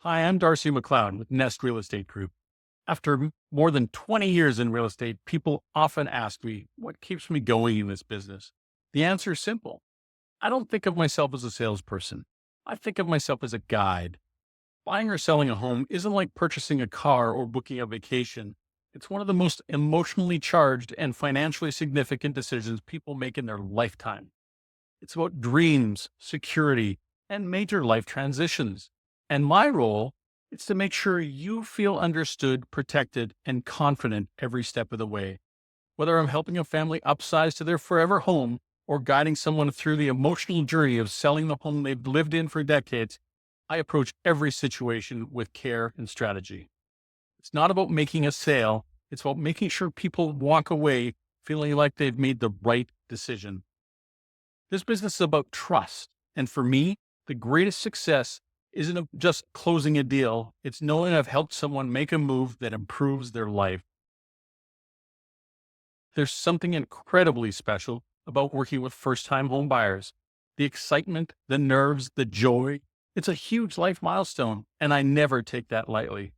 Hi, I'm Darcy McLeod with Nest Real Estate Group. After more than 20 years in real estate, people often ask me, what keeps me going in this business? The answer is simple. I don't think of myself as a salesperson. I think of myself as a guide. Buying or selling a home isn't like purchasing a car or booking a vacation. It's one of the most emotionally charged and financially significant decisions people make in their lifetime. It's about dreams, security, and major life transitions. And my role is to make sure you feel understood, protected, and confident every step of the way. Whether I'm helping a family upsize to their forever home or guiding someone through the emotional journey of selling the home they've lived in for decades, I approach every situation with care and strategy. It's not about making a sale, it's about making sure people walk away feeling like they've made the right decision. This business is about trust. And for me, the greatest success isn't just closing a deal. It's knowing I've helped someone make a move that improves their life. There's something incredibly special about working with first-time home buyers. The excitement, the nerves, the joy. It's a huge life milestone, and I never take that lightly.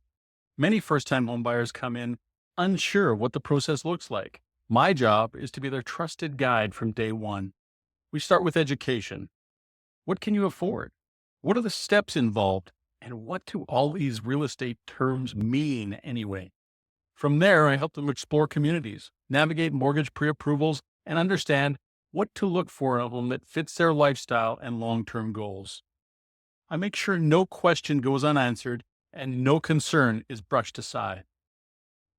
Many first-time home buyers come in unsure what the process looks like. My job is to be their trusted guide from day one. We start with education. What can you afford? What are the steps involved? And what do all these real estate terms mean anyway? From there, I help them explore communities, navigate mortgage pre-approvals, and understand what to look for in a home that fits their lifestyle and long-term goals. I make sure no question goes unanswered and no concern is brushed aside.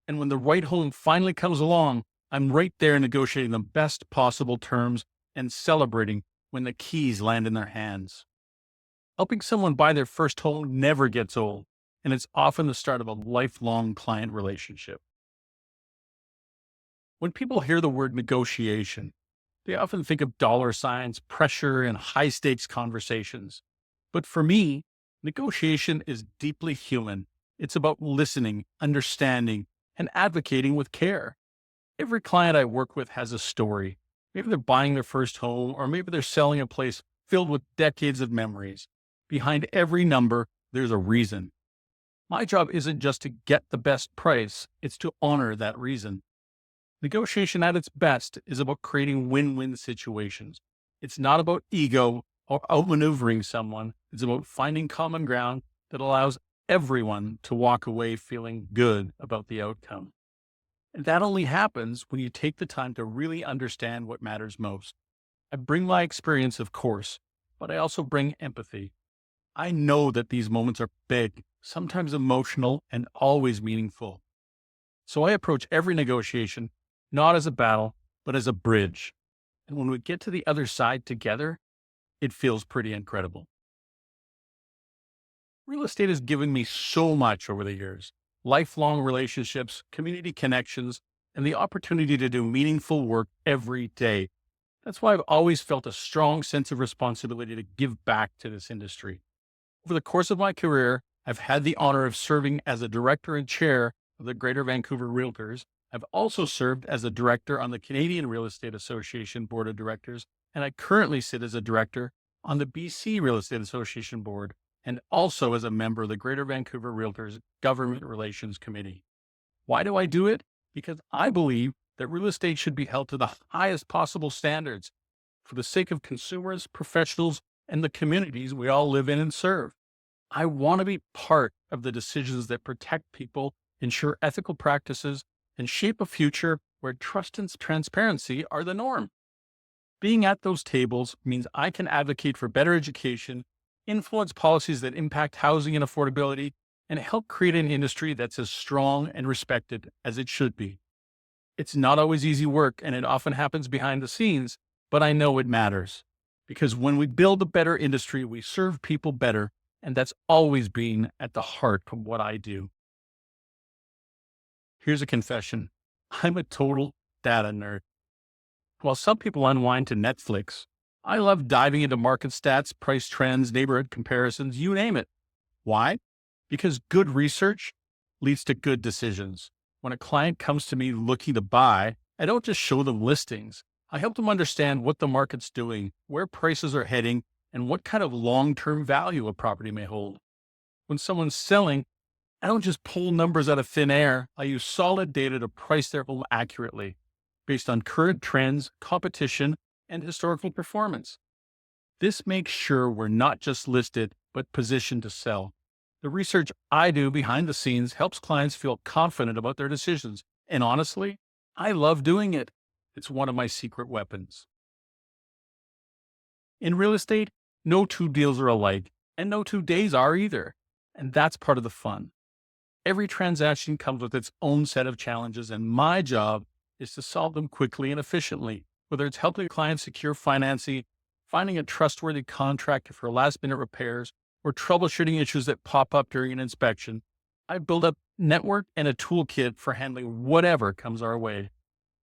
And when the right home finally comes along, I'm right there negotiating the best possible terms and celebrating when the keys land in their hands. Helping someone buy their first home never gets old, and it's often the start of a lifelong client relationship. When people hear the word negotiation, they often think of dollar signs, pressure, and high stakes conversations. But for me, negotiation is deeply human. It's about listening, understanding, and advocating with care. Every client I work with has a story. Maybe they're buying their first home, or maybe they're selling a place filled with decades of memories. Behind every number, there's a reason. My job isn't just to get the best price, it's to honor that reason. Negotiation at its best is about creating win-win situations. It's not about ego or outmaneuvering someone. It's about finding common ground that allows everyone to walk away feeling good about the outcome. And that only happens when you take the time to really understand what matters most. I bring my experience, of course, but I also bring empathy. I know that these moments are big, sometimes emotional, and always meaningful. So I approach every negotiation not as a battle, but as a bridge. And when we get to the other side together, it feels pretty incredible. Real estate has given me so much over the years: lifelong relationships, community connections, and the opportunity to do meaningful work every day. That's why I've always felt a strong sense of responsibility to give back to this industry. Over the course of my career, I've had the honor of serving as a director and chair of the Greater Vancouver Realtors. I've also served as a director on the Canadian Real Estate Association Board of Directors, and I currently sit as a director on the BC Real Estate Association Board, and also as a member of the Greater Vancouver Realtors Government Relations Committee. Why do I do it? Because I believe that real estate should be held to the highest possible standards for the sake of consumers, professionals, and the communities we all live in and serve. I want to be part of the decisions that protect people, ensure ethical practices, and shape a future where trust and transparency are the norm. Being at those tables means I can advocate for better education, influence policies that impact housing and affordability, and help create an industry that's as strong and respected as it should be. It's not always easy work, and it often happens behind the scenes, but I know it matters. Because when we build a better industry, we serve people better, and that's always been at the heart of what I do. Here's a confession. I'm a total data nerd. While some people unwind to Netflix, I love diving into market stats, price trends, neighborhood comparisons, you name it. Why? Because good research leads to good decisions. When a client comes to me looking to buy, I don't just show them listings. I help them understand what the market's doing, where prices are heading, and what kind of long-term value a property may hold. When someone's selling, I don't just pull numbers out of thin air. I use solid data to price their home accurately based on current trends, competition, and historical performance. This makes sure we're not just listed, but positioned to sell. The research I do behind the scenes helps clients feel confident about their decisions. And honestly, I love doing it. It's one of my secret weapons. In real estate, no two deals are alike, and no 2 days are either. And that's part of the fun. Every transaction comes with its own set of challenges, and my job is to solve them quickly and efficiently, whether it's helping clients secure financing, finding a trustworthy contractor for last minute repairs, or troubleshooting issues that pop up during an inspection. I build up network and a toolkit for handling whatever comes our way.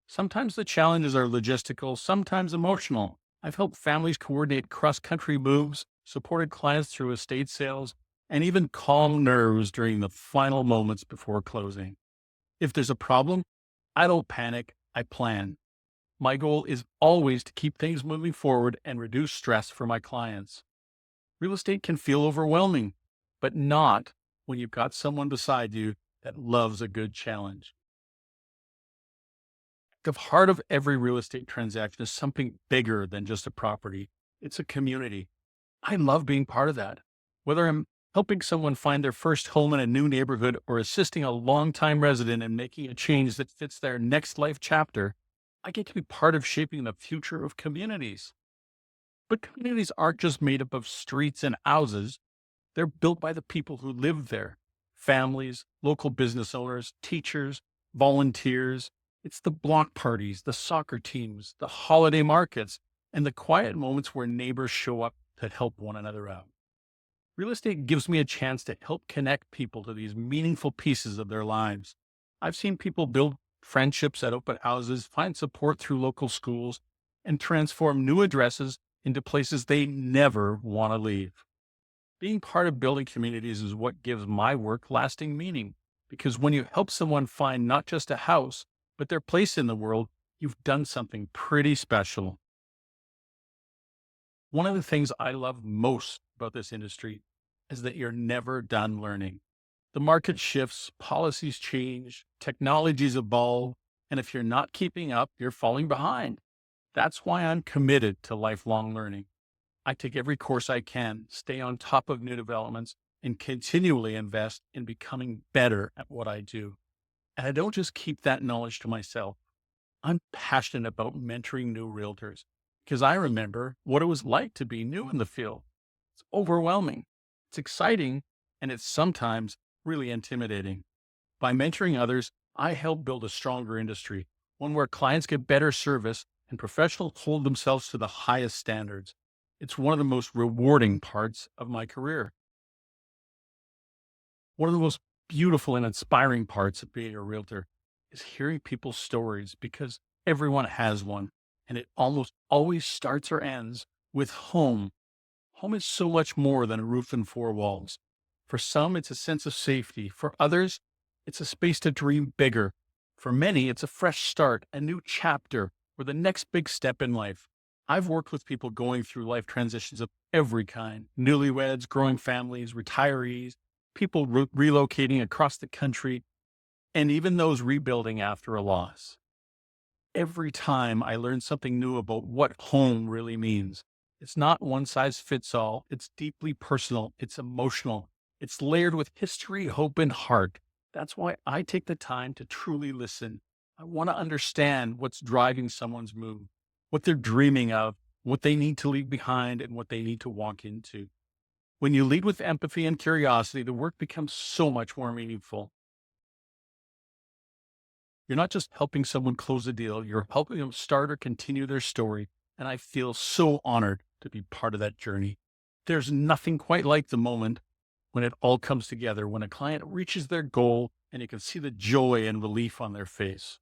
Sometimes the challenges are logistical, sometimes emotional. I've helped families coordinate cross country moves, supported clients through estate sales, and even calm nerves during the final moments before closing. If there's a problem, I don't panic, I plan. My goal is always to keep things moving forward and reduce stress for my clients. Real estate can feel overwhelming, but not when you've got someone beside you that loves a good challenge. The heart of every real estate transaction is something bigger than just a property. It's a community. I love being part of that. Whether I'm helping someone find their first home in a new neighborhood or assisting a longtime resident in making a change that fits their next life chapter, I get to be part of shaping the future of communities. But communities aren't just made up of streets and houses. They're built by the people who live there: families, local business owners, teachers, volunteers. It's the block parties, the soccer teams, the holiday markets, and the quiet moments where neighbors show up to help one another out. Real estate gives me a chance to help connect people to these meaningful pieces of their lives. I've seen people build friendships at open houses, find support through local schools, and transform new addresses into places they never want to leave. Being part of building communities is what gives my work lasting meaning, because when you help someone find not just a house, but their place in the world, you've done something pretty special. One of the things I love most about this industry is that you're never done learning. The market shifts, policies change, technologies evolve, and if you're not keeping up, you're falling behind. That's why I'm committed to lifelong learning. I take every course I can, stay on top of new developments, and continually invest in becoming better at what I do. And I don't just keep that knowledge to myself. I'm passionate about mentoring new realtors because I remember what it was like to be new in the field. It's overwhelming, it's exciting, and it's sometimes really intimidating. By mentoring others, I help build a stronger industry, one where clients get better service and professionals hold themselves to the highest standards. It's one of the most rewarding parts of my career. One of the most beautiful and inspiring parts of being a realtor is hearing people's stories because everyone has one, and it almost always starts or ends with home. Home is so much more than a roof and four walls. For some, it's a sense of safety. For others, it's a space to dream bigger. For many, it's a fresh start, a new chapter, or the next big step in life. I've worked with people going through life transitions of every kind: newlyweds, growing families, retirees, people relocating across the country, and even those rebuilding after a loss. Every time I learn something new about what home really means. It's not one size fits all. It's deeply personal. It's emotional. It's layered with history, hope, and heart. That's why I take the time to truly listen. I want to understand what's driving someone's move, what they're dreaming of, what they need to leave behind, and what they need to walk into. When you lead with empathy and curiosity, the work becomes so much more meaningful. You're not just helping someone close a deal, you're helping them start or continue their story. And I feel so honored to be part of that journey. There's nothing quite like the moment when it all comes together, when a client reaches their goal and you can see the joy and relief on their face.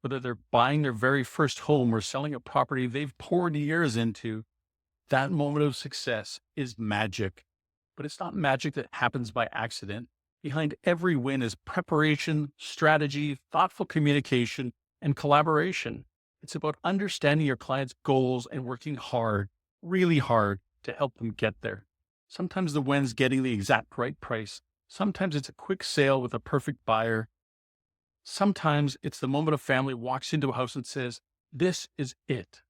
Whether they're buying their very first home or selling a property they've poured years into, that moment of success is magic. But it's not magic that happens by accident. Behind every win is preparation, strategy, thoughtful communication, and collaboration. It's about understanding your client's goals and working hard, really hard, to help them get there. Sometimes the win's getting the exact right price. Sometimes it's a quick sale with a perfect buyer. Sometimes it's the moment a family walks into a house and says, "This is it."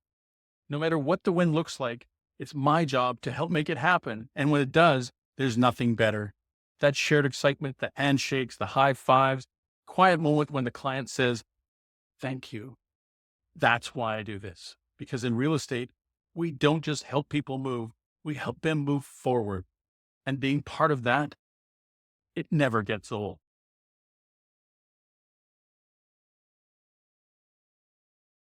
No matter what the win looks like, it's my job to help make it happen. And when it does, there's nothing better. That shared excitement, the handshakes, the high fives, quiet moment when the client says, "Thank you." That's why I do this. Because in real estate, we don't just help people move, we help them move forward. And being part of that, it never gets old.